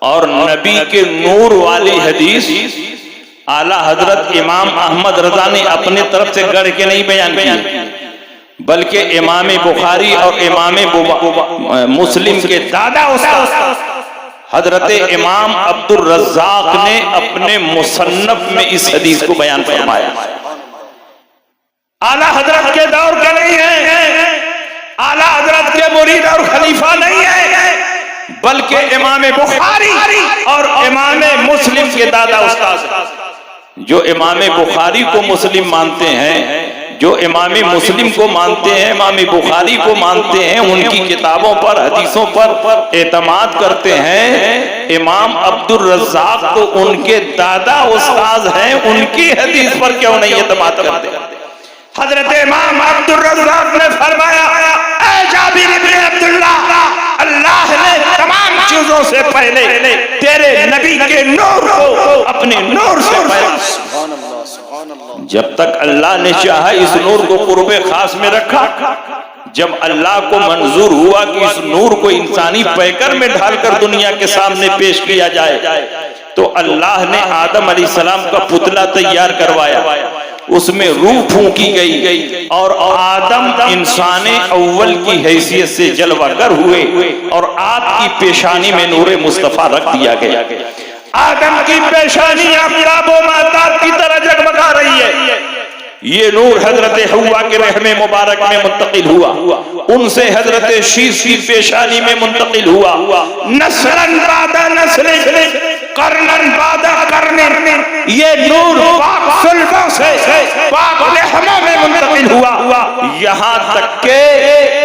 اور نبی کے نور والی حدیث اعلیٰ حضرت امام احمد رضا نے اپنے طرف سے گڑھ کے نہیں بیان کی، بلکہ امام بخاری اور امام مسلم کے دادا استاد حضرت امام عبد الرزاق نے اپنے مصنف میں اس حدیث کو بیان فرمایا۔ اعلیٰ حضرت کے دور کے نہیں ہے، اعلیٰ حضرت کے مرید اور خلیفہ نہیں ہے، بلکہ امام بخاری اور امام مسلم کے دادا استاد۔ جو امام بخاری کو مسلم مانتے ہیں، جو امام مسلم کو مانتے ہیں، امام بخاری کو مانتے ہیں، ان کی کتابوں پر حدیثوں پر اعتماد کرتے ہیں، امام عبد الرزاق تو ان کے دادا استاد ہیں، ان کی حدیث پر کیوں نہیں اعتماد کرتے؟ حضرت امام عبد الرزاق نے فرمایا، اے جابر بن عبداللہ، اللہ نے تمام چیزوں سے پہلے تیرے نبی کے نور کو اپنے نور سے پہلے، جب تک اللہ نے چاہا اس نور کو قرب خاص میں رکھا، جب اللہ کو منظور ہوا کہ اس نور کو انسانی پیکر میں ڈھال کر دنیا کے سامنے پیش کیا جائے، تو اللہ نے آدم علیہ السلام کا پتلا تیار کروایا، اس میں روح پھونکی گئی اور آدم انسان اول کی حیثیت سے جلوہ گر ہوئے اور آپ کی پیشانی میں نور مصطفیٰ رکھ دیا گیا۔ آدم کی پیشانی آفتاب و مہتاب کی طرح جگمگا رہی ہے، یہ نور حضرت حوا کے رحم مبارک میں منتقل ہوا، ان سے حضرت شیش کی پیشانی میں منتقل ہوا، نسلن بعد نسل، قرنن بعد قرن، یہ نور پاک صلبوں سے پاک رحموں میں منتقل ہوا، یہاں تک کہ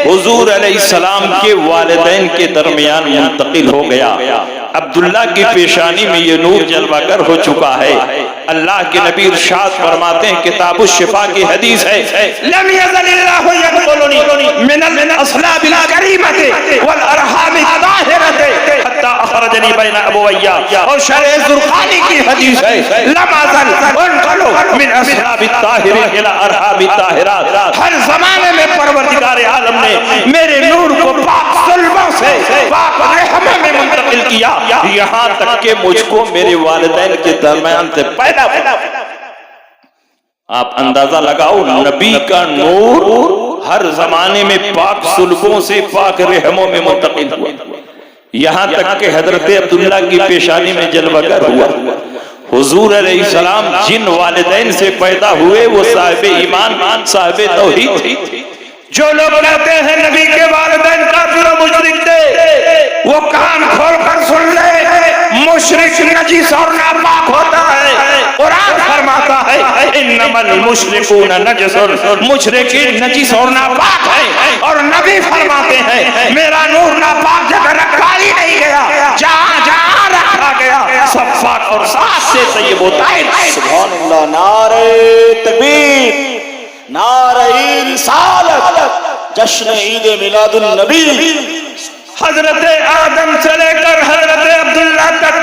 حضور علیہ السلام کے والدین کے درمیان منتقل ہو گیا۔ عبداللہ کی پیشانی میں یہ نور جلوہ گر ہو چکا ہے۔ اللہ کے نبی ارشاد فرماتے ہیں، کتاب الشفا کی حدیث ہے، لم یزل اللہ یقبلنی من الاصلاب الکریمۃ والارحام الطاہرۃ حتی اخرجنی بین ابویہ، اور شرح زرقانی کی حدیث ہے، لم ازل انقلو من اصلاب الطاہرین الی ارحام الطاہرات، ہر زمانے میں پروردگار عالم نے میرے نور کو پاک صلبوں سے پاک رحموں میں منتقل کیا، یہاں تک کہ مجھ کو میرے والدین کے درمیان سے پیدا۔ آپ اندازہ لگاؤ، نبی کا نور ہر زمانے میں پاک صلبوں سے پاک رحموں میں منتقل ہوا، یہاں تک کہ حضرت عبداللہ کی پیشانی میں جلوہ گر ہوا۔ حضور علیہ السلام جن والدین سے پیدا ہوئے وہ صاحب ایمان، صاحب توحید تھی۔ جو لوگ کہتے ہیں نبی کے والدین کافر و مشرک تھے، وہ کان کھول کر سن لے، مشرک نجس اور ناپاک ہوتا ہے۔ قرآن فرماتا ہے، انما المشرکون نجس، مشرکین نجس اور ناپاک ہیں، اور نبی فرماتے ہیں میرا نور ناپاک جگہ رکھا ہی نہیں گیا، جہاں جہاں رکھا گیا سب پاک اور صاف سے طیب و طاہر۔ سبحان اللہ، نعرہ تکبیر، نعرہ رسالت، جشن عید میلاد النبی۔ حضرت آدم سے لے کر حضرت عبداللہ تک،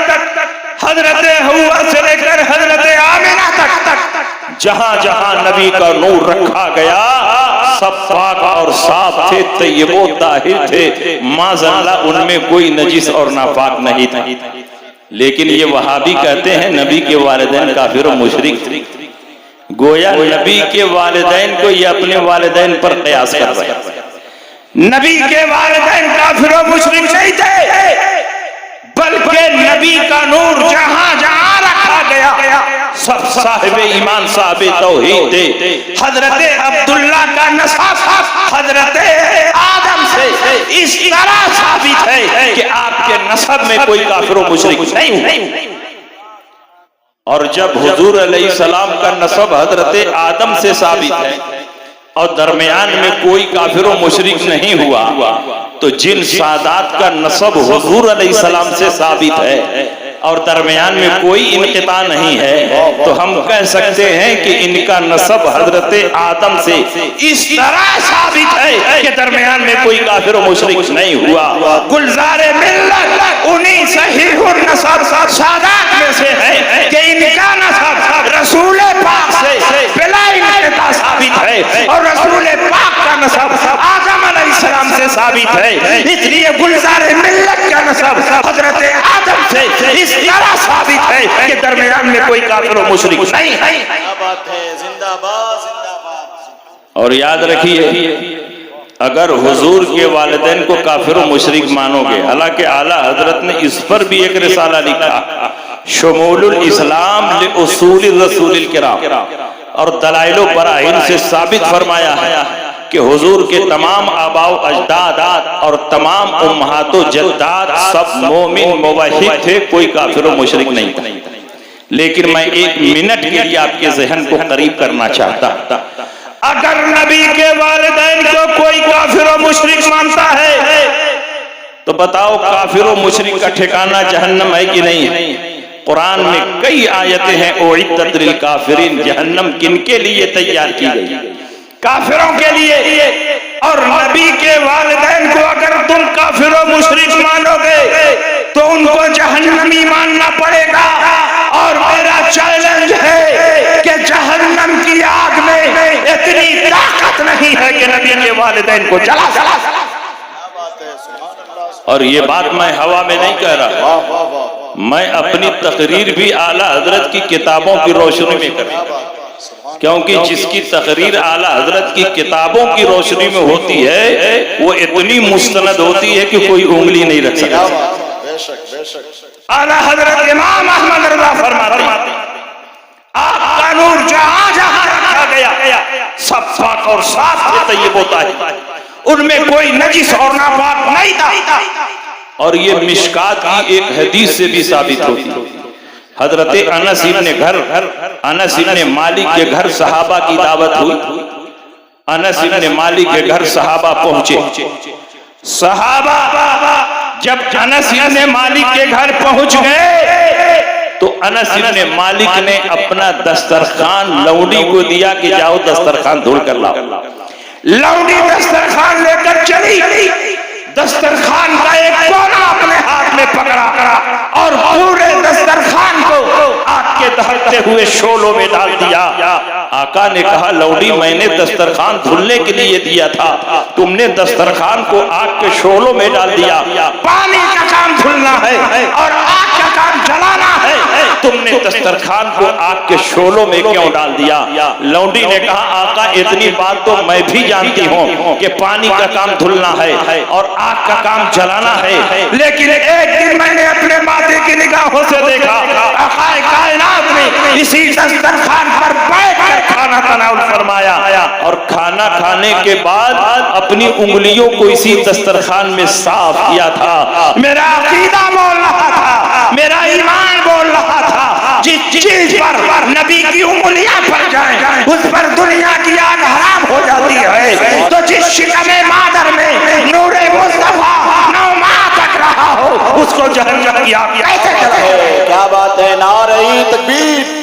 حضرت حوا سے لے کر حضرت آمنہ تک، جہاں جہاں نبی کا نور رکھا گیا سب پاک اور صاف تھے، طیب و طاہر تھے، معاذاللہ ان میں کوئی نجس اور ناپاک نہیں تھا۔ لیکن یہ وہابی کہتے ہیں نبی کے والدین کافر و مشرک تھے، گویا نبی کے والدین کو یہ اپنے والدین پر قیاس کر رہے ہیں۔ نبی کے والدین کافر و مشرک نہیں تھے، بلکہ نبی کا نور جہاں جہاں رکھا گیا سب صاحب ایمان، صاحب توحید تھے۔ حضرت عبداللہ کا نسب حضرت آدم سے اس طرح ثابت ہے کہ آپ کے نسب میں کوئی کافر و مشرک نہیں ہے۔ اور جب حضور علیہ السلام کا نسب حضرت آدم سے ثابت ہے اور درمیان میں کوئی کافر و مشرک نہیں ہوا، تو جن سادات کا نسب حضور علیہ السلام سے ثابت ہے اور درمیان میں کوئی انقطاع نہیں ہے، تو ہم کہہ سکتے ہیں کہ ان کا نسب حضرت آدم سے اس طرح ثابت ہے کہ درمیان میں کوئی کافر و مشرک نہیں ہوا۔ گلزار ملت انہی صحیح النسب سادات میں سے ہے کہ ان کا نسب رسول پاک سے بلا انقطاع ثابت ہے، اور رسول پاک کا نسب آدم علیہ السلام سے ثابت ہے۔ اس لیے گلزار ملت کا نسب حضرت آدم سے اس طرح ثابت ہے کہ درمیان میں کوئی کافر و مشرک نہیں ہے۔ کیا بات ہے، زندہ باد زندہ باد۔ اور یاد رکھیے اگر حضور کے والدین کو کافر و مشرک مانو گے، حالانکہ اعلیٰ حضرت نے اس پر بھی ایک رسالہ لکھا، شمول الاسلام لأصول الرسول الکرام، اور دلائل و براہین سے ثابت فرمایا ہے کہ حضور کے تمام آباء و اجداد اور تمام امہات و جداد سب مومن موحد تھے، کوئی کافر و مشرک نہیں تھا۔ لیکن میں ایک منٹ کے لیے آپ کے ذہن کو قریب کرنا چاہتا، اگر نبی کے والدین کو کوئی کافر و مشرک مانتا ہے تو بتاؤ کافر و مشرک کا ٹھکانہ جہنم ہے کہ نہیں ہے؟ قرآن میں کئی آیتیں ہیں اعدت للکافرین، جہنم کن کے لیے تیار کی گئی؟ کافروں کے لیے۔ اور نبی کے والدین کو اگر تم کافر و مشرک مانو گے تو ان کو جہنمی ماننا پڑے گا۔ اور میرا چیلنج ہے کہ جہنم کی آگ میں اتنی طاقت نہیں ہے کہ نبی کے والدین کو جلا سکے۔ اور یہ بات میں ہوا میں نہیں کہہ رہا، میں اپنی تقریر بھی اعلیٰ حضرت کی کتابوں کی روشنی میں کر رہا ہوں، کیونکہ جس کی تقریر اعلیٰ حضرت کی کتابوں کی روشنی میں ہوتی ہے وہ اتنی مستند ہوتی ہے کہ کوئی انگلی نہیں رکھ سکتا۔ اعلیٰ حضرت امام احمد رضا فرماتے ہیں آپ کا نور جہاں جہاں رکھا گیا سب پاک اور صاف تھے، طیب و طاہر، ان میں کوئی نجس اور ناپاک نہیں تھا۔ اور یہ مشکات کی ایک حدیث سے بھی ثابت ہوتی ہے۔ حضرت انس ابن مالک کے گھر صحابہ کی دعوت ہوئی، انس ابن مالک کے گھر صحابہ پہنچے، صحابہ جب انس ابن مالک کے گھر پہنچ گئے تو انس ابن مالک نے اپنا دسترخوان لونڈی کو دیا کہ جاؤ دسترخوان دھل کر لاؤ۔ لونڈی دسترخوان لے کر چلی، دسترخوان کا ایک کونا اپنے ہاتھ میں پکڑا اور پورے دسترخوان کو آگ کے دہکتے ہوئے شعلوں میں ڈال دیا۔ آقا نے کہا لونڈی میں نے دسترخوان دھلنے کے لیے دیا تھا، تم نے دسترخوان کو آگ کے شعلوں میں ڈال دیا۔ پانی کا کام دھلنا ہے اور آگ کا کام جلانا ہے، تم نے دسترخوان کو آگ کے شعلوں میں کیوں ڈال دیا؟ لونڈی نے کہا آقا اتنی بات تو میں بھی جانتی ہوں کہ پانی کا کام دھلنا ہے اور آگ کا کام جلانا ہے، لیکن ایک دن میں نے اپنے ماتے کی نگاہوں سے دیکھا آقا کائنات نے اسی دسترخوان پر بیٹھ کر کھانا تناول فرمایا اور کھانا کھانے کے بعد اپنی انگلیوں کو اسی دسترخوان میں صاف کیا تھا۔ میرا عقیدہ بول رہا تھا، میرا ایمان بول رہا تھا، جس چیز پر نبی کی انگلیاں پڑ جائیں اس پر دنیا کی آگ حرام ہو جاتی ہے، تو جس شکم مادر میں نور مصطفیٰ نو ماہ تک رہا ہو اس کو جہنم کی آگ کیسے جلائے؟ کیا بات ہے، نعرہ تکبیر!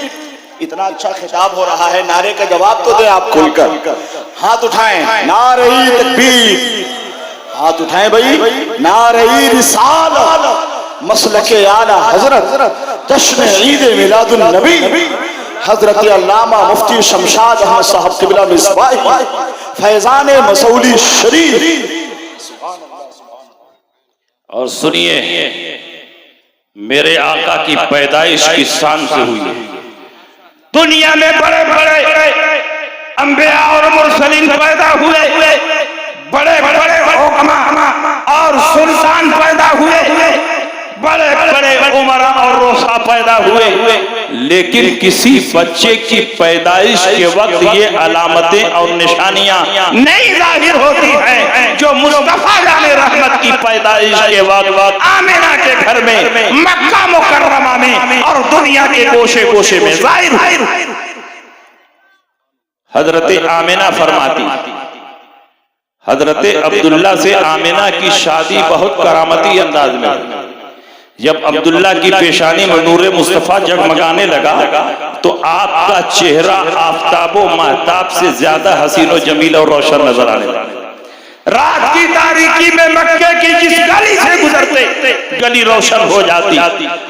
اتنا اچھا خطاب ہو رہا ہے، نعرے کا جواب تو دیں آپ کھل کر، ہاتھ اٹھائیں، نعرہ تکبیر! ہاتھ اٹھائیں بھائی، نعرہ رسالت، مسلک اعلیٰ حضرت، جشن عید میلاد النبی، حضرت علامہ مفتی شمشاد احمد صاحب قبلہ مصباحی، فیضان مسعودی شریف۔ اور سنیے میرے آقا کی پیدائش کس شان سے ہوئی ہے؟ دنیا میں بڑے بڑے انبیاء اور مرسلین پیدا ہوئے، بڑے بڑے حکما اور سلطان پیدا ہوئے، بڑے بڑے عمرا اور روسا پیدا ہوئے، لیکن کسی بچے کی پیدائش کے وقت یہ علامتیں اور نشانیاں نہیں ظاہر ہوتی ہیں جو مصطفیٰ جان رحمت کی پیدائش کے وقت آمنہ کے گھر میں، مکہ مکرمہ میں اور دنیا کے گوشے گوشے میں ظاہر ہوئی۔ حضرت آمنہ فرماتی، حضرت عبداللہ سے آمنہ کی شادی بہت کرامتی انداز میں، جب عبداللہ کی پیشانی میں نور مصطفیٰ جگمگانے لگا تو آپ کا چہرہ آفتاب و مہتاب سے زیادہ حسین و جمیل اور روشن نظر آنے لگا۔ رات کی تاریکی میں مکے کی جس گلی سے گزرتے گلی روشن ہو جاتی،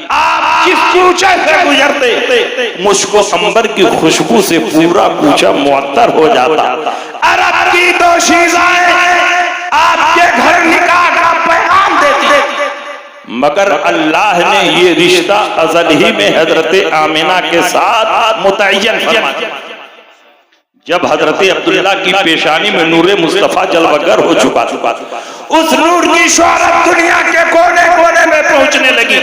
آپ جس کوچے سے گزرتے مشک و عنبر کی خوشبو سے پورا کوچہ معطر ہو جاتا۔ عرب کی دوشیزائیں آپ کے گھر نکاح کا پیغام دیتی، مگر اللہ نے یہ رشتہ ازل ہی میں حضرت آمنہ کے ساتھ متعین فرما دیا۔ جب حضرت عبداللہ کی پیشانی میں نور مصطفیٰ جلوگر ہو چکا تھا، اس نور کی شہرت دنیا کے کونے کونے میں پہنچنے لگی،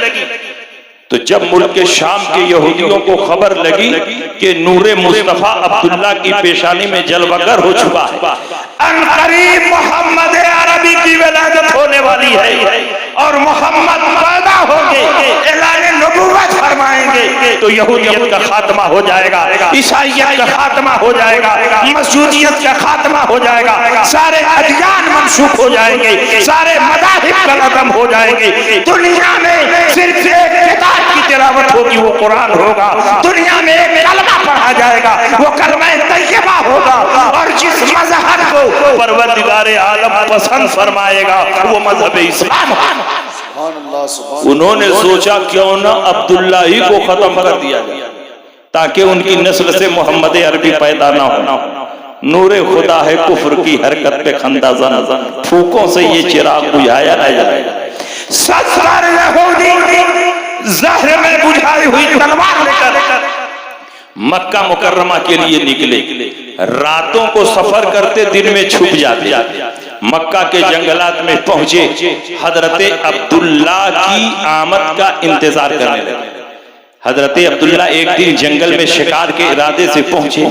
تو جب ملک شام کے یہودیوں کو خبر لگی کہ نور مصطفیٰ عبداللہ کی پیشانی میں جلوگر ہو چکا ہے، ان قریب محمد عربی کی ولادت ہونے والی ہے اور محمد پیدا ہوں گے، اعلان نبوت فرمائیں گے، تو یہودیت کا خاتمہ ہو جائے گا، عیسائیت کا خاتمہ ہو جائے گا، مسیحیت کا خاتمہ ہو جائے گا، سارے ادیان منسوخ ہو جائیں گے، سارے مذاہب کا ختم ہو جائیں گے، دنیا میں صرف ایک کتاب کی تلاوت ہوگی، وہ قرآن ہوگا، دنیا میں ایک کلمہ پڑھا جائے گا، وہ کلمہ طیبہ ہوگا، اور جس مذہب کو پروردگار عالم پسند فرمائے گا وہ مذہب اسلام ہوگا۔ انہوں نے سوچا کیوں نہ عبداللہ ہی کو ختم کر دیا جائے تاکہ ان کی نسل سے محمد عربی پیدا نہ ہو۔ نور خدا ہے کفر کی حرکت پہ خندہ زن، پھوکوں سے یہ چراغ بجھایا نہ جائے۔ 70 یہودی زہر میں بجھائی ہوئی تلوار لے کر مکہ مکرمہ کے لیے نکلے، راتوں کو سفر کرتے، دن میں چھپ جاتے، مکہ کے جنگلات میں پہنچے، حضرت عبداللہ کی آمد کا انتظار کرنے لگے۔ حضرت عبداللہ ایک دن جنگل میں شکار کے ارادے سے پہنچے،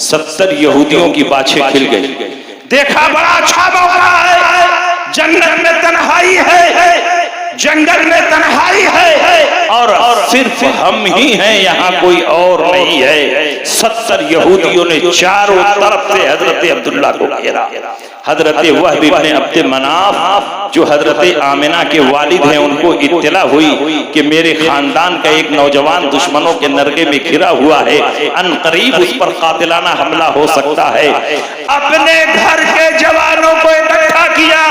70 یہودیوں کی باچھیں کھل گئی، دیکھا بڑا اچھا موقع ہے، جنت میں تنہائی ہے، جنگل میں تنہائی ہے اور صرف ہم ہی ہیں، یہاں کوئی اور نہیں ہے۔ 70 یہودیوں نے چاروں طرف سے حضرت عبداللہ کو گھیرا۔ حضرت وہب بن عبد مناف جو حضرت آمنہ کے والد ہیں، ان کو اطلاع ہوئی کہ میرے خاندان کا ایک نوجوان دشمنوں کے نرغے میں گھرا ہوا ہے، ان قریب اس پر قاتلانہ حملہ ہو سکتا ہے۔ اپنے گھر کے جوانوں کو اکٹھا کیا،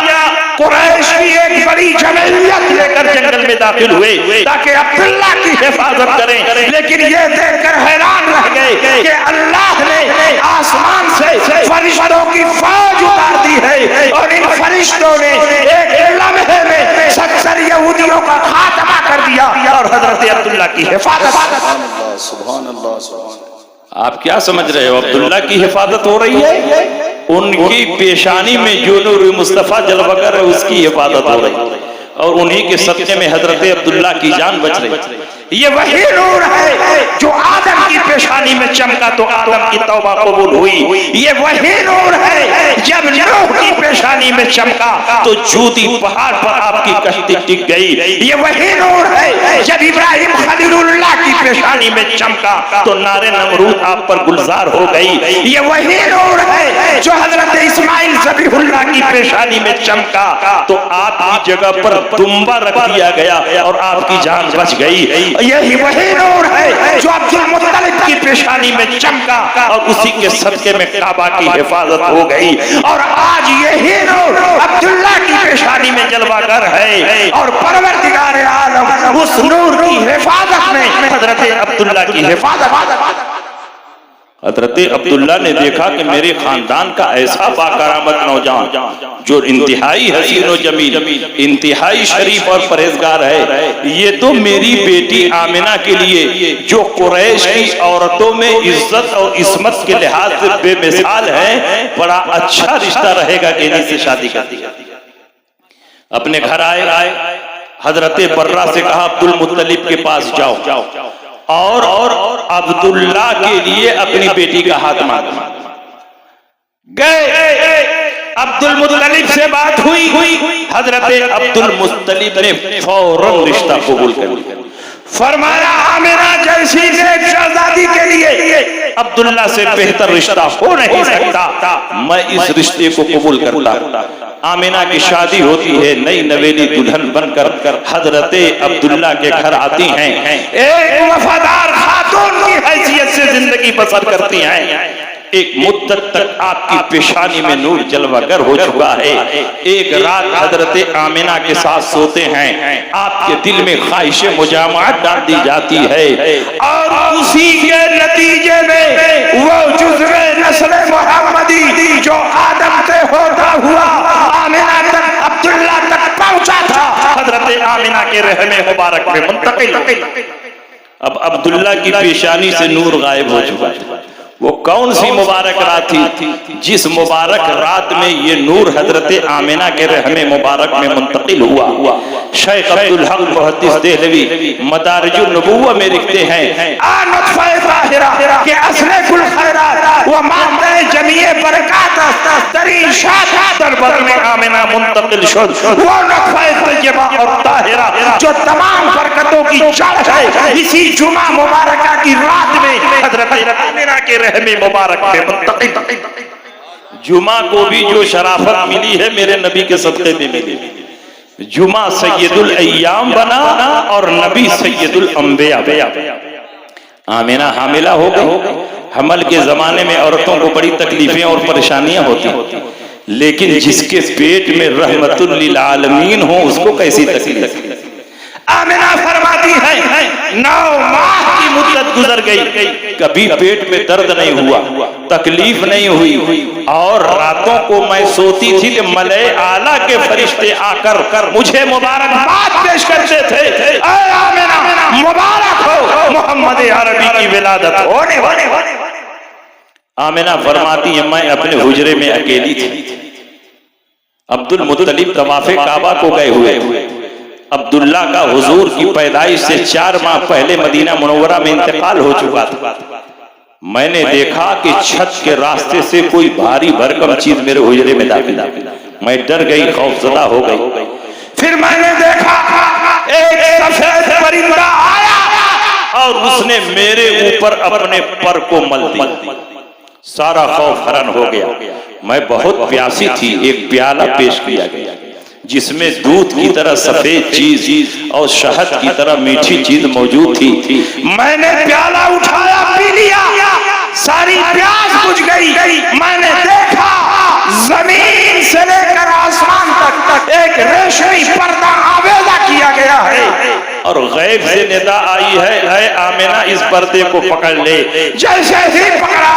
قریش بھی ایک بڑی جمعیت لے کر جنگل میں داخل ہوئے تاکہ عبداللہ کی حفاظت کریں، لیکن یہ دیکھ کر حیران رہ گئے کہ اللہ نے آسمان سے فرشتوں کی فوج اتار دی ہے اور ان فرشتوں نے ایک لمحے میں 70 یہودیوں کا خاتمہ کر دیا اور حضرت عبداللہ کی حفاظت۔ سبحان اللہ، سبحان اللہ۔ آپ کیا سمجھ رہے ہو؟ عبداللہ کی حفاظت ہو رہی ہے، ان کی پیشانی میں جو نور مصطفیٰ جلوگر ہے اس کی حفاظت ہو رہی ہے، اور انہی کے صدقے میں حضرت عبداللہ کی جان بچ رہی۔ یہ وہی نور ہے جو آدم کی پیشانی میں چمکا تو آدم کی توبہ قبول ہوئی، یہ وہی نور ہے جب نوح کی پیشانی میں چمکا تو جودی پہاڑ پر آپ کی کشتی ٹک گئی، یہ وہی نور ہے جب ابراہیم خلیل اللہ کی پیشانی میں چمکا تو نار نمرود آپ پر گلزار ہو گئی، یہ وہی نور ہے جو حضرت اسماعیل ذبیح اللہ کی پیشانی میں چمکا تو آپ کی جگہ پر دمبا رکھ دیا گیا اور آپ کی جان بچ گئی، یہی وہی نور ہے جو عبد المطلب کی پیشانی میں چمکا اور اسی کے صدقے میں کعبہ کی حفاظت ہو گئی، اور آج یہی نور عبداللہ کی پیشانی میں جلوہ گر ہے اور پروردگار عالم اس نور کی حفاظت میں حضرت عبداللہ کی حفاظت۔ حضرت عبداللہ نے دیکھا کہ میرے خاندان کا ایسا باکرامت نوجوان جو انتہائی حسین و جمیل، انتہائی شریف اور پرہیزگار ہے، یہ تو میری بیٹی آمنہ کے لیے جو قریش کی عورتوں میں عزت اور عصمت کے لحاظ سے بے مثال ہے، بڑا اچھا رشتہ رہے گا کہ انہی سے شادی کر دی۔ اپنے گھر آئے، حضرت برہ سے کہا عبد المطلب کے پاس جاؤ اور عبداللہ کے لیے اپنی بیٹی کا ہاتھ مانگا۔ گئے، عبد المطلب سے بات ہوئی، حضرت عبد المطلب نے فوراً رشتہ قبول کر لیا، فرمایا آمنہ جیسی نیک شہزادی کے لیے عبداللہ سے بہتر رشتہ ہو نہیں سکتا، میں اس رشتے کو قبول کرتا۔ آمنہ کی شادی ہوتی ہے، نئی نویلی دلہن بن کر حضرت عبداللہ کے گھر آتی ہیں، ایک وفادار خاتون کی حیثیت سے زندگی بسر کرتی ہیں۔ ایک مدت تک آپ کی پیشانی میں نور جلوہ گر ہو چکا ہے۔ ایک رات حضرت آمنہ کے ساتھ سوتے ہیں، آپ کے دل میں خواہش مجامعت ڈال دی جاتی ہے اور اسی کے نتیجے میں وہ جزو نسل محمدی جو آدم سے ہوتا ہوا آمنہ تک، عبداللہ تک پہنچا تھا، حضرت آمنہ کے رحم مبارک میں منتقل ہو۔ اب عبداللہ کی پیشانی سے نور غائب ہو چکا ہے۔ وہ کون سی مبارک رات تھی جس مبارک رات میں یہ نور حضرت آمنہ کے رحم مبارک میں منتقل ہوا؟ شیخ عبدالحق محدث دہلوی مدارج النبوہ میں لکھتے ہیں نطفہ طاہرہ کہ اصل کل خیرات و مادہ جمیع برکات ترین شاد در بدن آمنہ منتقل شد۔ وہ نطفہ طیبہ اور طاہرہ جو تمام برکتوں کی جڑ ہے، اسی جمعہ مبارکہ کی رات میں حضرت آمنہ کے رحم مبارک میں منتقل۔ جمعہ کو بھی جو شرافت ملی ہے میرے نبی کے صدقے میں ملی۔ جمعہ سید الایام بنا اور نبی سید الانبیاء۔ آمنہ حاملہ ہو گئی۔ حمل کے زمانے میں عورتوں کو بڑی تکلیفیں اور پریشانیاں ہوتی ہیں، لیکن جس کے پیٹ میں رحمت للعالمین ہو اس کو کیسی تکلیف؟ آمنہ فرماتی ہے 9 ماہ کی مدت گزر گئی، کبھی پیٹ میں درد نہیں ہوا، تکلیف نہیں ہوئی، اور راتوں کو میں سوتی تھی کہ ملائے اعلیٰ کے فرشتے آ کر مجھے مبارکباد پیش کرتے تھے، اے آمنہ مبارک ہو، محمد عربی کی ولادت ہونے والی۔ آمنہ فرماتی ہے میں اپنے حجرے میں اکیلی تھی، عبد المطلب طواف کعبہ کو گئے ہوئے، عبداللہ کا حضور کی پیدائش سے 4 ماہ پہلے مدینہ منورہ میں انتقال ہو چکا تھا۔ میں نے دیکھا کہ چھت کے راستے سے کوئی بھاری بھرکم چیز میرے حجرے میں داخل ہوئی، میں ڈر گئی، خوف زدہ ہو گئی۔ پھر میں نے دیکھا ایک سفید پرندہ آیا اور اس نے میرے اوپر اپنے پر کو مل دیا، سارا خوف ہرن ہو گیا۔ میں بہت پیاسی تھی، ایک پیالہ پیش کیا گیا جس میں دودھ کی طرح سفید چیز اور شہد کی طرح میٹھی چیز موجود تھی۔ میں نے پیالہ اٹھایا، پی لیا، ساری پیاس بجھ گئی۔ میں نے دیکھا زمین سے لے کر آسمان تک ایک ریشمی پردہ آویزہ کیا گیا ہے، اور غیب سے ندا آئی ہے اے آمنہ اس پردے کو پکڑ لے۔ جیسے ہی پکڑا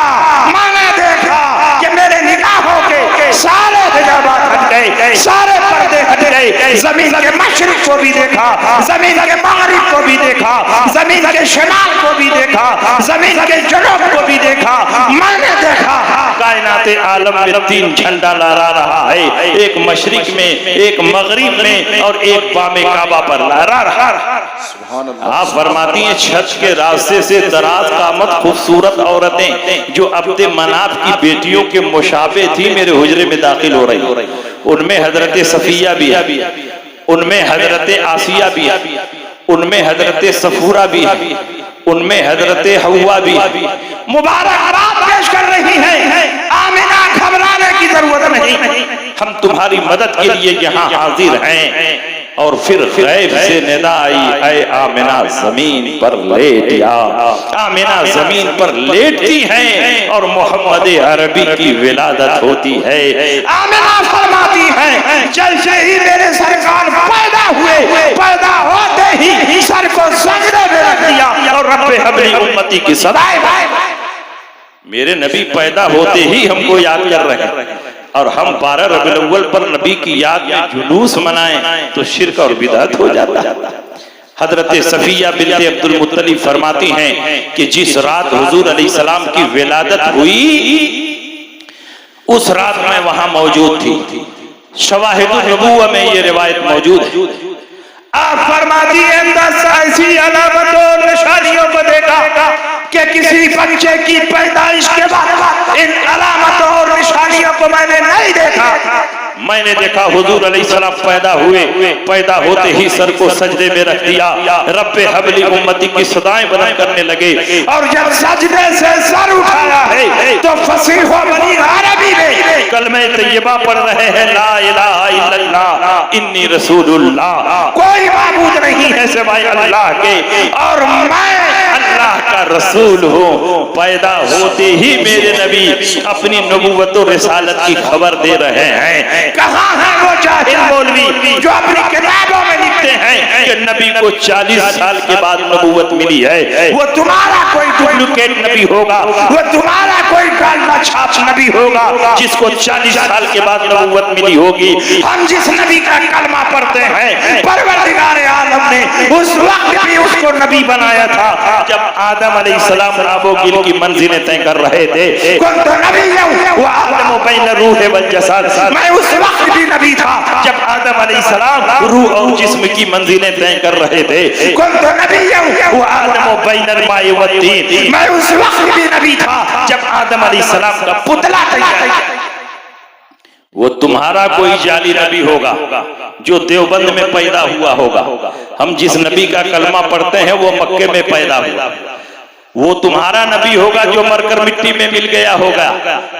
میں نے دیکھا کہ میرے نگاہوں کے سارے حجابات ہٹ گئے، سارے پردے ہٹ گئے، زمین کے مشرق کو بھی دیکھا، زمین کے مغرب کو بھی دیکھا، زمین کے شمال کو بھی دیکھا، زمین کے جنوب کو بھی دیکھا۔ میں نے دیکھا کائنات عالم میں 3 جھنڈا لہرا رہا ہے، ایک مشرق میں، ایک مغرب میں، اور ایک بام کعبہ پر لہرا رہا ہے۔ آپ فرماتی ہیں چھت کے راستے سے دراز قامت خوبصورت عورتیں جو عبد مناف کی بیٹیوں کے مشابہ تھی میرے حجرے میں داخل ہو رہی، ان میں حضرت صفیہ بھی ہے، ان میں حضرت آسیہ بھی ہے، ان میں حضرت صفورہ بھی ہے، ان میں حضرت حوا بھی ہے۔ مبارکباد پیش کر رہی ہیں، آمنہ گھبرانے کی ضرورت نہیں، ہم تمہاری مدد کے لیے یہاں حاضر ہیں۔ اور پھر غیب سے ندا آئی اے آمنہ زمین پر لیٹ جا۔ آمنہ زمین پر لیٹتی ہیں اور محمد عربی کی ولادت ہوتی ہے۔ آمنہ فرماتی ہیں جیسے ہی میرے سرکار پیدا ہوئے، پیدا ہوتے ہی سر کو سجدے میں رکھ دیا اور رب حبلی امتی کی صدائے۔ میرے نبی پیدا ہوتے ہی ہم کو یاد کر رہے ہیں، اور ہم 12 ربیع الاول پر نبی کی یاد میں جلوس منائیں تو شرک اور بدعت ہو جاتا ہے۔ حضرت صفیہ بنت عبد المطلب فرماتی ہیں کہ جس رات حضور علیہ السلام کی ولادت ہوئی اس رات میں وہاں موجود تھی۔ شواہد النبوہ میں یہ روایت موجود ہے۔ آپ فرماتی ہیں اندر ایسی علامتوں اور نشانیوں کو دیکھا کہ کسی بچے کی پیدائش کے بعد ان علامتوں اور نشانیوں کو میں نے نہیں دیکھا۔ میں نے دیکھا حضور علیہ السلام پیدا ہوئے، پیدا ہوتے ہی سر کو سجدے میں رکھ دیا، رب حبلی امتی کی صدائیں بلند کرنے لگے، اور جب سجدے سے سر اٹھایا ہے تو فصیح و بلیغ عربی میں کلمہ طیبہ پڑھ رہے ہیں لا الہ الا اللہ انی رسول اللہ، کوئی معبود نہیں ہے سوائے اللہ کے اور میں اللہ کا رسول ہوں۔ پیدا ہوتے ہی میرے نبی اپنی نبوت و رسالت کی خبر دے رہے ہیں۔ کہاں ہے وہ جاہل مولوی جو اپنی کتابوں میں لکھتے ہیں کہ نبی کو 40 سال کے بعد نبوت ملی ہے؟ وہ تمہارا کوئی ڈپلیکیٹ نبی ہوگا، وہ تمہارا کوئی کا اللہ چھاپ نبی ہوگا جس کو 40 سال کے بعد نبوت ملی ہوگی. ہم جس نبی کا کلمہ پڑھتے ہیں پروردگار عالم نے اس وقت بھی اس کو نبی بنایا تھا جب آدم علیہ السلام آب و گل کی منزلیں طے کر رہے تھے. کنت نبیا وآدم بین الروح والجسد, میں اس وقت بھی نبی تھا جب آدم علیہ السلام روح اور جسم کی منزلیں طے کر رہے تھے. کنت نبیا وآدم بین الماء والطین, میں اس وقت بھی نبی تھا جب آدم علیہ السلام کا پتلا تیار کیا. وہ تمہارا کوئی جعلی نبی ہوگا جو دیوبند میں پیدا ہوا ہوگا. ہم جس نبی کا کلمہ پڑھتے ہیں وہ مکے میں پیدا ہوا. وہ تمہارا نبی ہوگا جو مر کر مٹی میں مل گیا ہوگا.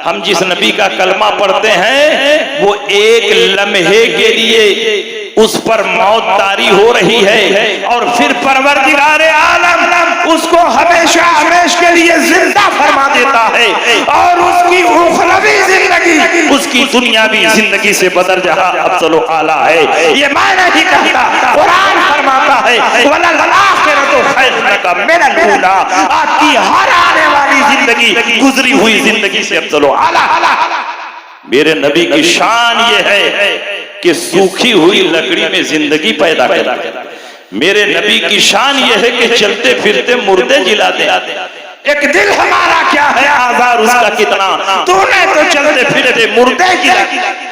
ہم جس نبی کا کلمہ پڑھتے ہیں وہ ایک لمحے کے لیے اس پر موت طاری ہو رہی ہے اور پھر پروردگار عالم اس کو ہمیشہ ہمیشہ کے لیے زندہ فرما دیتا ہے اور اس کی اخروی زندگی اس کی دنیاوی زندگی سے بدل جہاں افضل و اعلیٰ ہے. یہ میں نہیں کہتا, قرآن فرماتا ہے وَلَلْآخِرَةُ خَيْرٌ لَكَ مِنَ الْأُولَىٰ, آپ کی ہر آنے والی زندگی گزری ہوئی زندگی سے افضل و اعلیٰ. میرے نبی کی شان یہ ہے کہ سوکھی ہوئی لکڑی میں زندگی پیدا کرتا ہے. میرے نبی کی شان یہ ہے کہ چلتے پھرتے مردے جلاتے. ایک دل ہمارا کیا ہے آزار اس کا کتنا, تو نے تو چلتے پھرتے مردے جلاتے.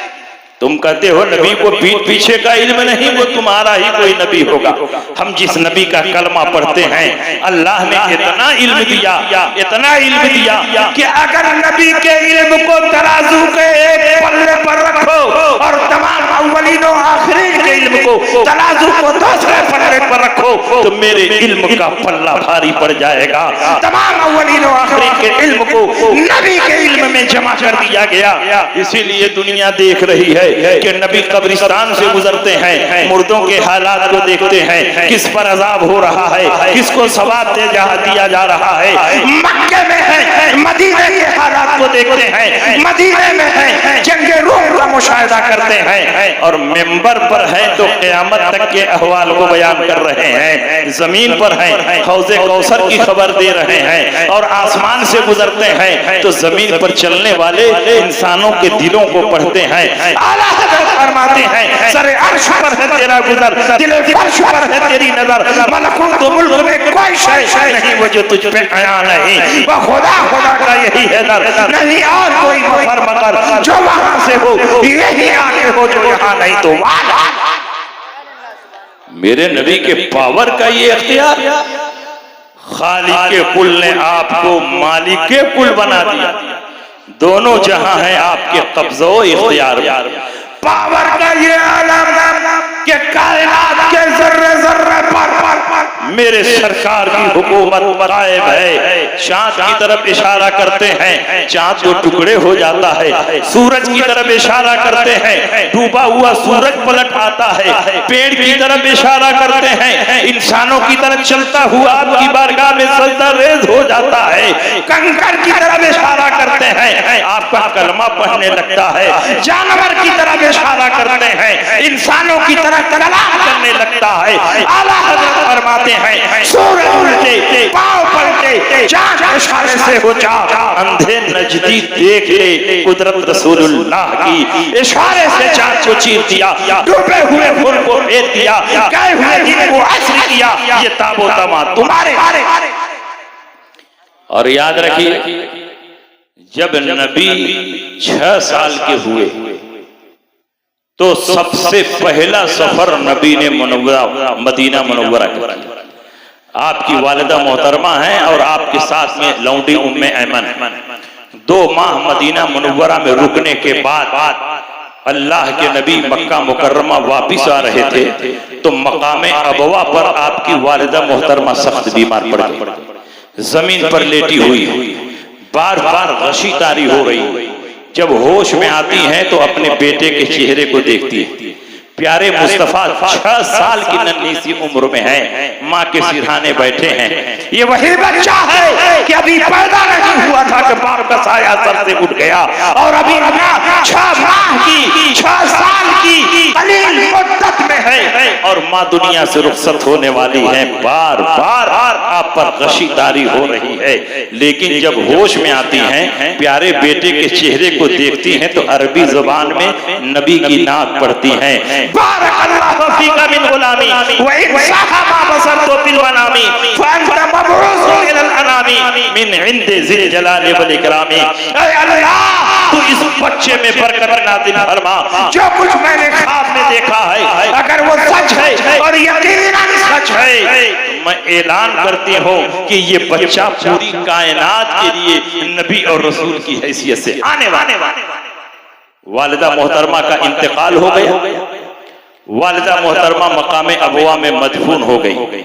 تم کہتے ہو نبی کو پیٹ پیچھے کا علم نہیں, وہ تمہارا ہی کوئی نبی ہوگا. ہم جس نبی کا کلمہ پڑھتے ہیں اللہ نے اتنا علم دیا کہ اگر نبی کے علم کو ترازو کے ایک پلے پر رکھو اور تمام اولین و آخرین کے علم کو ترازو کو دوسرے پلے پر رکھو تو میرے علم کا پلہ بھاری پڑ جائے گا. تمام اولین و آخرین کے علم کو نبی کے علم میں جمع کر دیا گیا. اسی لیے دنیا دیکھ رہی ہے کہ نبی قبرستان سے گزرتے ہیں, مردوں کے حالات کو دیکھتے ہیں, کس پر عذاب ہو رہا ہے, کس کو ثواب دیا جا رہا ہے. مکے میں ہے, مدینے کے حالات کو دیکھتے ہیں, مدینے میں ہے, جنگ روم کا مشاہدہ کرتے ہیں اور منبر پر ہے تو قیامت تک کے احوال کو بیان کر رہے ہیں. زمین پر ہے حوض کوثر کی خبر دے رہے ہیں اور آسمان سے گزرتے ہیں تو زمین پر چلنے والے انسانوں کے دلوں کو پڑھتے ہیں. اعلیٰ حضرت فرماتے ہیں سر عرش پر ہے تیرا گزر, دل فرش پر ہے تیری نظر, ملکوت و ملک میں کوئی شے نہیں وہ جو تجھ پہ عیاں نہیں. وہ خدا کا یہی ہے در, نہیں اور کوئی مفر مگر جو وہاں سے ہو یہی آگے ہو جو یہاں نہیں تو وہاں. میرے نبی کے پاور کا یہ اختیار, خالق کل نے آپ کو مالک کل بنا دیا. دونوں جہاں ہیں آپ کے قبضہ و اختیار. پاور کا یہ عالم کہ کائنات کے ذرے ذرے پر میرے سرکار کی حکومت قائم ہے. چاند کی طرف اشارہ کرتے ہیں, چاند جو ٹکڑے ہو جاتا ہے. سورج کی طرف اشارہ کرتے ہیں, ڈوبا ہوا سورج پلٹ آتا ہے. پیڑ کی طرف اشارہ کرتے ہیں, انسانوں کی طرف چلتا ہوا آپ کی بارگاہ میں سجدہ ریز ہو جاتا ہے. کنکر کی طرف اشارہ کرتے ہیں, آپ کا کلمہ پڑھنے لگتا ہے. جانور کی طرف اشارہ کرتے ہیں, انسانوں کی طرح کلام کرنے لگتا ہے. اعلیٰ حضرت فرماتے ہیں سورج الٹے, پاؤں پلٹے, چاند اشارے سے ہو جا, اندھے نجدی دیکھ لے قدرت رسول اللہ کی. اشارے سے چاند کو چیر دیا, ڈوبے ہوئے پھول کو پھیر دیا, گئے ہوئے دن کو عصر کیا. یہ تاب و تما تمہارے. اور یاد رکھیے جب نبی 6 سال کے ہوئے تو سب سے پہلا سفر نبی نے مدینہ منورہ کیا. آپ کی والدہ محترمہ ہیں اور آپ کے ساتھ میں لونڈی ام ایمن. 2 ماہ مدینہ منورہ میں رکنے کے بعد اللہ کے نبی مکہ مکرمہ واپس آ رہے تھے تو مقام ابوا پر آپ کی والدہ محترمہ سخت بیمار پڑ گئی. زمین پر لیٹی ہوئی, بار بار غشی طاری ہو رہی. جب ہوش میں آتی ہیں تو اپنے بیٹے کے چہرے کو دیکھتی ہے, پیارے مصطفیٰ 6 سال کی ننھی سی عمر میں ہے، ماں کے سرہانے بیٹھے ہیں. یہ وہی بچہ ہے کہ ابھی پیدا نہیں ہوا تھا کہ باپ کا سایہ سر سے اٹھ گیا، اور ابھی 6 ماہ کی 6 سال کی قلیل مدت میں ہے اور ماں دنیا سے رخصت ہونے والی ہے. بار بار آپ پر غشی طاری ہو رہی ہے، لیکن جب ہوش میں آتی ہیں، پیارے بیٹے کے چہرے کو دیکھتی ہیں تو عربی زبان میں نبی کی نعت پڑھتی ہیں. بارک اللہ فیک من غلامی وإن صحبا بصرت بالمنام فأنت مبعوث إلى الأنام من عند ذی الجلال والإکرام. اے اللہ تو اس بچے میں برکت نازل فرما. جو کچھ میں نے خواب میں دیکھا ہے اگر وہ سچ ہے اور یقیناً سچ ہے تو میں اعلان کرتی ہوں کہ یہ بچہ پوری کائنات کے لیے نبی اور رسول کی حیثیت سے آنے والا. والدہ محترمہ کا انتقال ہو گیا، والدہ محترمہ مقام ابوا میں مدفون ہو گئی.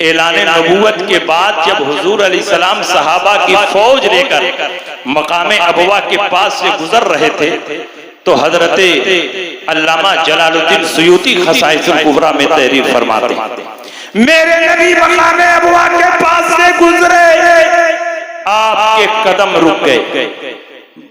اعلان نبوت کے بعد جب حضور علیہ السلام صحابہ کی فوج لے کر مقام ابوا کے پاس سے گزر رہے تھے تو حضرت علامہ جلال الدین سیوطی خصائص الکبریٰ میں تحریر فرماتے ہیں، میرے نبی مقام ابوا کے پاس سے گزرے، آپ کے قدم رک گئے.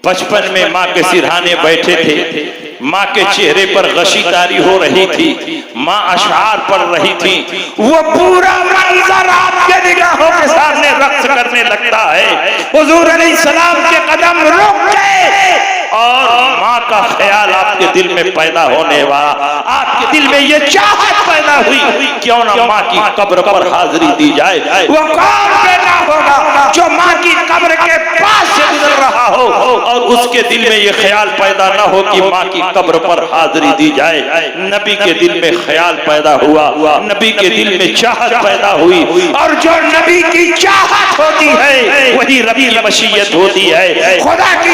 بچپن میں ماں کے سرہانے بیٹھے تھے، ماں کے چہرے پر غشی طاری ہو رہی تھی، ماں اشعار پڑھ رہی تھی. وہ پورا منظر آپ کے نگاہوں کے سامنے رقص کرنے لگتا ہے. حضور علیہ السلام کے قدم رک گئے اور ماں کا خیال آپ کے دل میں پیدا ہونے والا، آپ کے دل میں یہ چاہت پیدا ہوئی کیوں نہ ماں کی قبر پر حاضری دی جائے. وہ کون بیٹا ہوگا جو ماں کی قبر کے پاس سے گزر رہا ہو اور اس کے دل میں یہ خیال پیدا نہ ہو کہ ماں کی قبر پر حاضری دی جائے. نبی کے دل میں خیال پیدا ہوا، نبی کے دل میں چاہت پیدا ہوئی، اور جو نبی کی چاہت ہوتی ہے وہی رب کی مشیت ہوتی ہے. خدا کی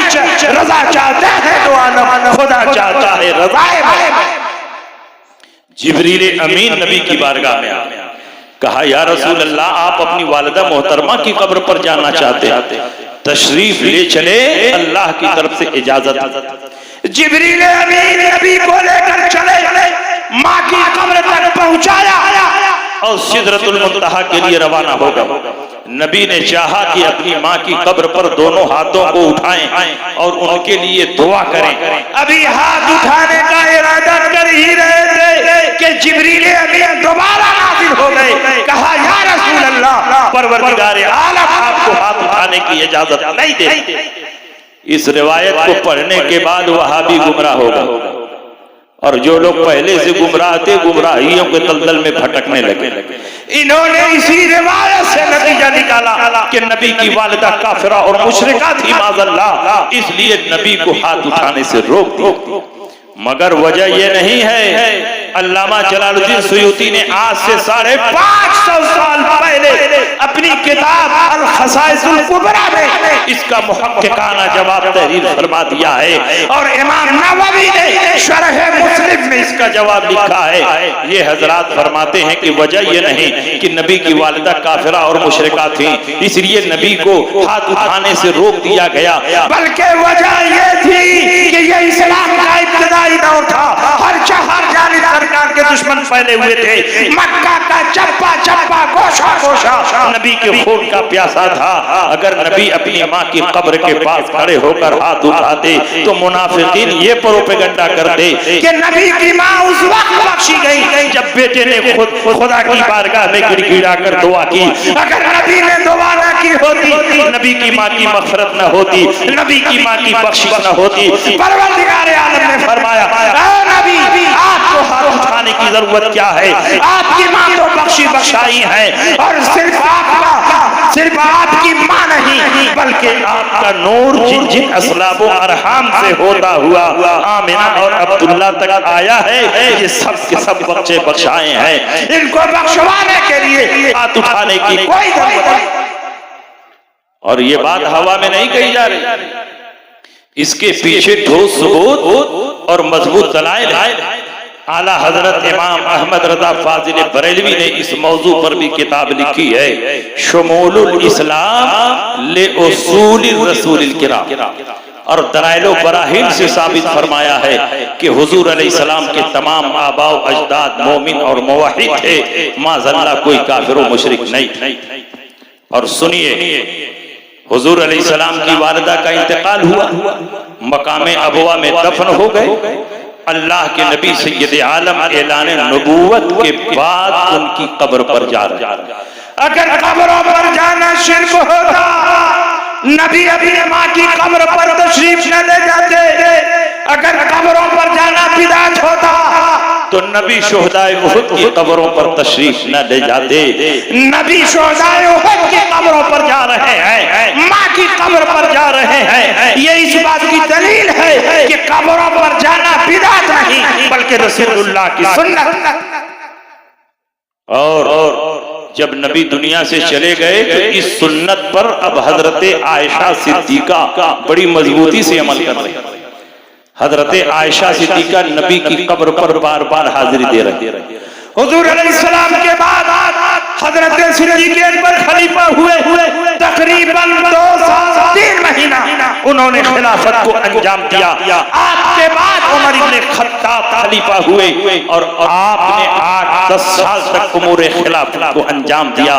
رضا چاہتا ہے تو عالم، خدا چاہتا ہے رضا. جبریل امین نبی کی بارگاہ میں آیا، کہا یا رسول اللہ آپ اپنی والدہ محترمہ کی قبر پر جانا چاہتے ہیں، تشریف لے چلے، اللہ کی طرف سے اجازت. جبریل امین نبی کو لے کر چلے، ماں کی قبر تک پہنچایا اور سدرۃ المنتہا کے لیے روانہ ہو گئے. نبی نے چاہا کہ اپنی ماں کی قبر پر دونوں ہاتھوں کو اٹھائیں اور ان کے لیے دعا کریں. ابھی ہاتھ اٹھانے کا ارادہ کر ہی رہے تھے کہ جبریل امین دوبارہ نازل ہو گئے. کہا یا رسول اللہ پروردگار عالم آپ کو ہاتھ اٹھانے کی اجازت نہیں دے. اس روایت کو پڑھنے کے بعد وہابی گمراہ ہوگا، اور جو لوگ پہلے سے گمراہ تھے گمراہیوں کے دلدل میں بھٹکنے لگے. انہوں نے اسی روایت سے نتیجہ نکالا کہ نبی کی والدہ کافرہ اور مشرکہ تھی معاذ اللہ، اس لیے نبی کو ہاتھ اٹھانے سے روک دیا. مگر وجہ یہ نہیں ہے. علامہ جلال الدین سیوطی نے آج سے 550 سال پہلے اپنی کتاب الخصائص الکبریٰ میں اس کا محققانہ جواب تحریر فرما دیا ہے، اور امام نووی نے شرح مسلم میں اس کا جواب لکھا ہے. یہ حضرات فرماتے ہیں کہ وجہ یہ نہیں کہ نبی کی والدہ کافرہ اور مشرکہ تھیں اس لیے نبی کو ہاتھ اٹھانے سے روک دیا گیا، بلکہ وجہ یہ تھی کہ یہ اسلام کا ابتدائی دور تھا. ہر جانب سرکار کے دشمن پھیلے ہوئے تھے. مکہ کا چپا چپا گوشہ گوشہ نبی کے خون کا پیاسا تھا. اگر نبی اپنی ماں کی قبر کے پاس کھڑے ہو کر ہاتھ اٹھاتے تو منافقین یہ پروپیگنڈا کرتے کہ نبی کی ماں اس وقت بخشی گئی جب بیٹے نے خدا کی بارگاہ میں گڑ گڑا کر دعا کی. اگر نبی نے دعا نہ کی ہوتی نبی کی ماں کی مغفرت نہ ہوتی، نبی کی ماں کی بخشش نہ ہوتی. پروردگار عالم نے فرمایا اے نبی آپ کو ہاتھ اٹھانے کی ضرورت کیا ہے؟ آپ کی ماں تو بخشی بخشائی ہے، اور صرف آپ کی ماں نہیں بلکہ آپ کا نور جن اسلاب و ارحام سے ہوتا ہوا آمنہ اور عبداللہ تک آیا ہے، یہ سب کے سب بخشے بخشائے ہیں. ان کو بخشوانے کے لیے ہاتھ اٹھانے کی کوئی ضرورت نہیں. اور یہ بات ہوا میں نہیں کہی جا رہی، اس کے پیچھے ٹھوس ثبوت اور مضبوط دلائل ہے. اعلیٰ حضرت امام احمد رضا فاضل بریلوی نے اس موضوع پر بھی کتاب لکھی ہے، شمول الاسلام لأصول الرسول الکرام. اور دلائل و براہین سے ثابت فرمایا ہے کہ حضور علیہ السلام کے تمام آباء و اجداد مومن اور موحد تھے، معاذ اللہ کوئی کافر و مشرک نہیں۔ اور سنیے، حضور علیہ السلام کی والدہ کا انتقال ہوا، مقام ابوا میں دفن ہو گئے، اللہ کے نبی سید عالم اعلان نبوت کے بعد ان کی قبر پر جا رہے۔ اگر قبروں پر جانا شرک ہوتا، نبی اپنی ماں کی قبر پر تشریف نہ لے جاتے۔ اگر قبروں پر جانا بدعت ہوتا تو نبی شہدائے احد کی قبروں پر تشریف نہ لے جاتے۔ نبی شہدائے احد کی قبروں پر جا رہے ہیں، ماں کی قبر پر جا رہے ہیں، یہ اس بات کی دلیل ہے کہ قبروں پر جانا بدعت نہیں بلکہ رسول اللہ کی سنت۔ اور جب نبی دنیا سے چلے گئے تو اس سنت پر اب حضرت عائشہ صدیقہ بڑی مضبوطی سے عمل کر رہی۔ حضرت عائشہ صدیقہ نبی کی قبر پر بار بار حاضری دے رہے۔ حضور علیہ السلام کے بعد حضرت صدیق اکبر خلیفہ ہوئے، تقریباً 2 سال 3 مہینہ انہوں نے خلافت کو انجام دیا۔ آپ کے بعد عمر ابن خطاب خلیفہ ہوئے اور آپ نے 8-10 سال تک امور خلافت کو انجام دیا۔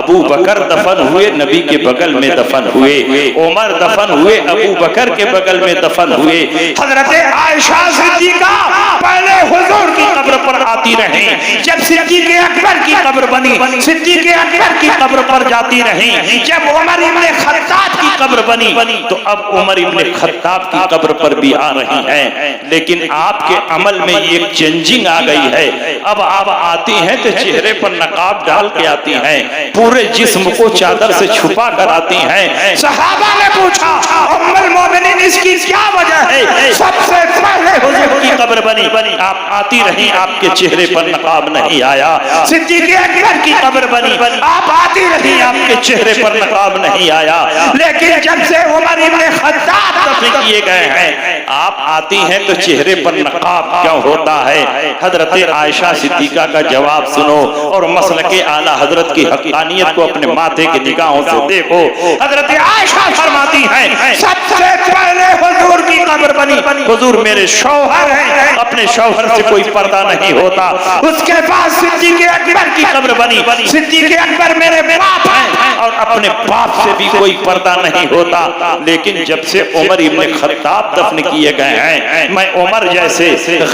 ابو بکر دفن ہوئے، نبی کے بغل میں دفن ہوئے، عمر دفن ہوئے، ابو بکر کے بغل میں دفن ہوئے۔ حضرت عائشہ صدیقہ پہلے حضور کی قبر پر آتی رہیں، جب صدیق اکبر کی قبر بنی صدیق اکبر کی قبر پر جاتی رہیں، جب عمر ابن خطاب کی قبر بنی تو اب عمر ابن خطاب کی قبر پر بھی آ رہی ہیں۔ لیکن آپ کے عمل میں ایک چینجنگ آ گئی ہے، اب آپ آتی ہیں تو چہرے پر نقاب ڈال کے آتی ہیں، پورے جسم کو چادر سے چھپا کر آتی ہیں۔ صحابہ نے پوچھا ام المومنین اس کی کیا وجہ ہے؟ سب سے پہلے حضور کی قبر بنی، آپ آتی رہیں، آپ کے چہرے پر نقاب نہیں آیا۔ صدیق اکبر کی قبر بنی، آپ آتی رہیں، آپ کے چہرے پر نقاب نہیں آیا۔ لیکن جب سے عمر ابن خطاب دفن کیے گئے ہیں، آپ آتی ہیں تو چہرے پر نقاب کیوں ہوتا ہے؟ حضرت عائشہ صدیقہ کا جواب سنو اور مسلک اعلیٰ حضرت کی حقانیت کو اپنے ماتھے کی نگاہوں سے دیکھو۔ حضرت عائشہ فرماتی ہیں سب سے پہلے حضور کی قبر بنی، حضور میرے شوہر ہیں، اپنے شوہر سے کوئی پردہ نہیں ہوتا۔ اس کے بعد صدیق اکبر کی قبر بنی، صدیق اکبر میرے باپ ہیں اور اپنے باپ سے بھی کوئی پردہ نہیں ہوتا۔ لیکن جب سے عمر ابن خطاب دفن کیے گئے ہیں، میں عمر جیسے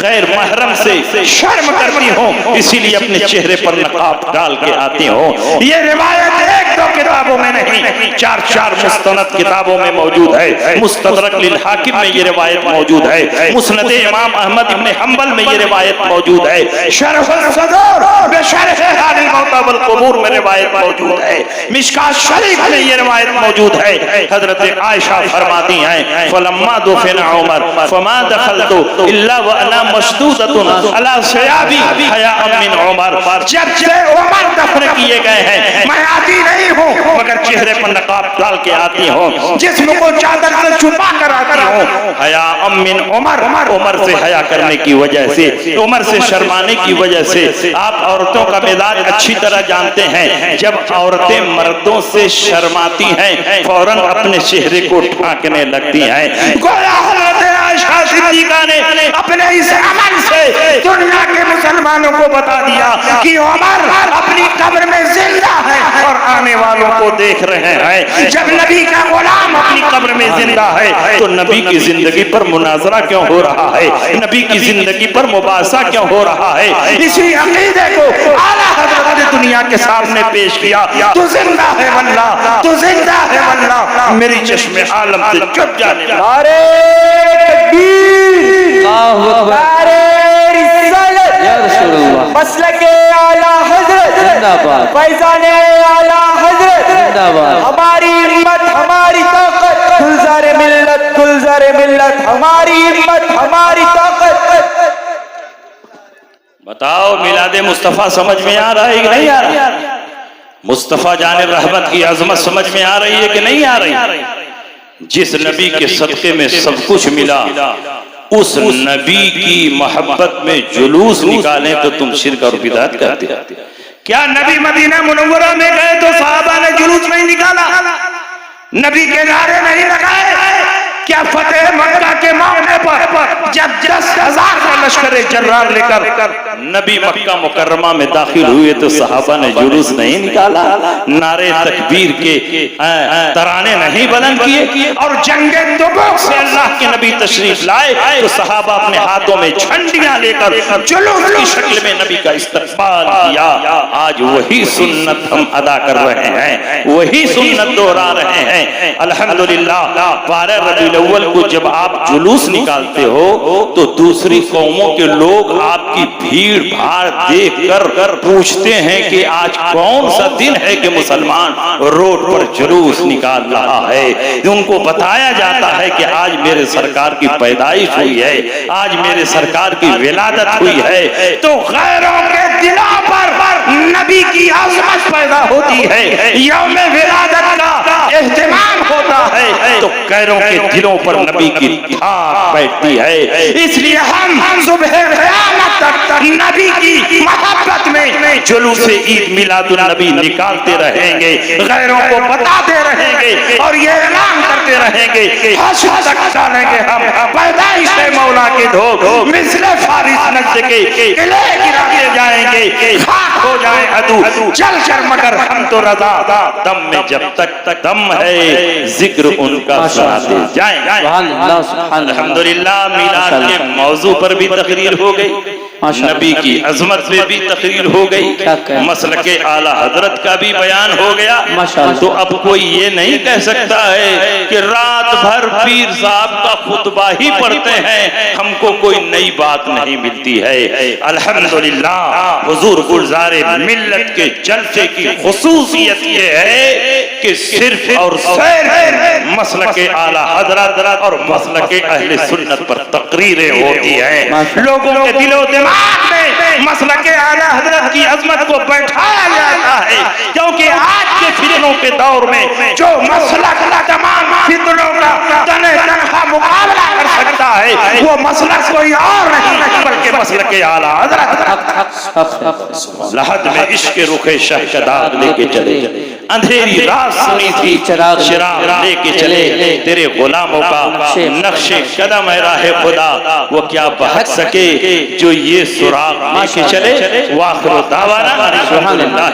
غیر محرم سے شرم کرتی ہوں، اسی لیے اپنے چہرے پر نقاب ڈال کے آتی ہوں۔ یہ روایت 1-2 کتابوں میں نہیں، 4 مستند کتابوں میں موجود ہے۔ مستدرک للحاکم میں یہ روایت موجود ہے، مسند امام احمد ابن حنبل میں یہ روایت موجود ہے، شرح الصدور بشرح حال الموتى والقبور میں روایت موجود ہے، مشکات شریف میں یہ روایت موجود ہے۔ حضرت عائشہ فرماتی ہیں فلما دفن عمر فما دخلت الا وانا مشدودۃ علی ثيابي حیاء من عمر، جب سے عمر دفن کیے گئے ہیں میں آتی نہیں ہوں مگر چہرے پر نقاب ڈال کے آتی ہوں، جسم کو چادر سے چھپا کر آتی ہوں، حیاء من عمر، عمر سے حیا کرنے کی وجہ سے، عمر سے شرمانے کی وجہ سے۔ آپ عورتوں کا مزاج اچھی طرح جانتے ہیں، جب عورتیں مردوں سے شرماتی ہیں فوراً اپنے چہرے کو ڈھانکنے لگتی ہیں۔ گویا حضرت عائشہ صدیقہ نے اپنے اس عمل سے دنیا کے مسلمانوں کو بتا دیا کہ عمر اپنی قبر میں زندہ ہے اور آنے والوں کو دیکھ رہے ہیں۔ جب نبی کا غلام اپنی قبر میں زندہ ہے تو نبی کی زندگی پر مناظرہ کیوں ہو رہا ہے؟ نبی کی زندگی پر مباحثہ کیوں ہو رہا ہے؟ اسی عقیدے کو اعلیٰ حضرت نے دنیا کے سامنے پیش کیا۔ تو زندہ ہے واللہ، تو زندہ ہے واللہ، میری چشم عالم سے چپ جانے لگا۔ نعرے تکبیر، نعرے رسالت، یا رسول اللہ، مسلک اعلیٰ حضرت، زندہ باد، فیضان اعلیٰ حضرت، زندہ باد، ہماری ہمت ہماری طاقت، گلزار ملت گلزار ملت، ہماری ہمت ہماری طاقت۔ بتاؤ میلاد مصطفیٰ سمجھ میں آ رہا ہے کہ نہیں آ رہا؟ مصطفیٰ جان رحمت کی عظمت سمجھ میں آ رہی ہے کہ نہیں آ رہی؟ جس نبی کے صدقے میں سب کچھ ملا، اس نبی کی محبت میں جلوس نکالیں تو تم شرک اور بدعت کرتے ہیں۔ کیا نبی مدینہ منورہ میں گئے تو صحابہ نے جلوس نہیں نکالا؟ نبی کے نعرے نہیں لگائے؟ کیا فتح مکہ کے موقع پر جب 10,000 کا لشکر جرار لے کر نبی مکہ مکرمہ میں داخل ہوئے تو صحابہ نے جلوس نہیں نکالا، نعرے تکبیر کے ترانے نہیں بلند کیے، اور جنگ تبوک سے اللہ کے نبی تشریف لائے تو صحابہ اپنے ہاتھوں میں جھنڈیاں لے کر جلوس کی شکل میں نبی کا استقبال کیا۔ آج وہی سنت ہم ادا کر رہے ہیں، وہی سنت دہرا رہے ہیں۔ الحمدللہ 12 ربیع الاول کو جب آپ جلوس نکالتے ہو تو دوسری قوموں کے لوگ آپ کی بھیڑ بھاڑ دیکھ کر پوچھتے ہیں کہ آج کون سا دن ہے کہ مسلمان روڈ پر جلوس نکال رہا ہے۔ ان کو بتایا جاتا ہے کہ آج میرے سرکار کی پیدائش ہوئی ہے، آج میرے سرکار کی ولادت ہوئی ہے، تو غیروں کے دلوں پر نبی کی عظمت پیدا ہوتی ہے، یوم ولادت کا اہتمام ہوتا ہے تو غیروں کے دلوں پر نبی کی دھاک بیٹھتی ہے۔ اس لیے ہم صبح قیامت تک نبی کی محبت میں جلوس عید میلاد النبی نکالتے رہیں گے، غیروں کو بتاتے رہیں گے اور یہ اعلان کرتے رہیں گے، حشر تک ڈالیں گے ہم پیدائش مولا کے دھوک مثل فارس نجد کے قلعے گراتے جائیں گے، خاک ہو جائیں عدو چل کر مگر ہم تو رضا، دم میں جب تک دم ہے ذکر ان کا سناتے جائیں۔ الحمدللہ میلاد کے موضوع پر بھی تقریر ہو گئی، نبی کی عظمت پہ بھی تقریر ہو گئی، مسلک اعلیٰ حضرت کا بھی بیان ہو گیا۔ تو اب کوئی یہ نہیں کہہ سکتا ہے کہ رات بھر پیر صاحب کا خطبہ ہی پڑھتے ہیں، ہم کو کوئی نئی بات نہیں ملتی ہے۔ الحمدللہ حضور گلزار ملت کے جلسے کی خصوصیت یہ ہے کہ صرف اور صرف مسلک اعلیٰ حضرت اور مسلک اہل سنت پر تقریریں ہوتی ہیں، لوگوں کے دل و دماغ میں مسلک اعلیٰ حضرت کی عظمت کو بیٹھایا جاتا ہے، کیونکہ آج کے فتنوں کے دور میں جو مسلک تمام فتنوں کا تنہا مقابلہ کر سکتا ہے وہ مسلک کوئی اور نہیں بلکہ مسلک اعلیٰ حضرت۔ لحد میں عشق رخ شہ کا داغ لے کے چلے، اندھیری رات سنی تھی چراغ لے کے چلے، تیرے غلاموں کا نقش قدم ہے راہ خدا، وہ کیا بہت سکے جو یہ سراغ لے کے چلے۔ وآخر دعوانا الحمدللہ۔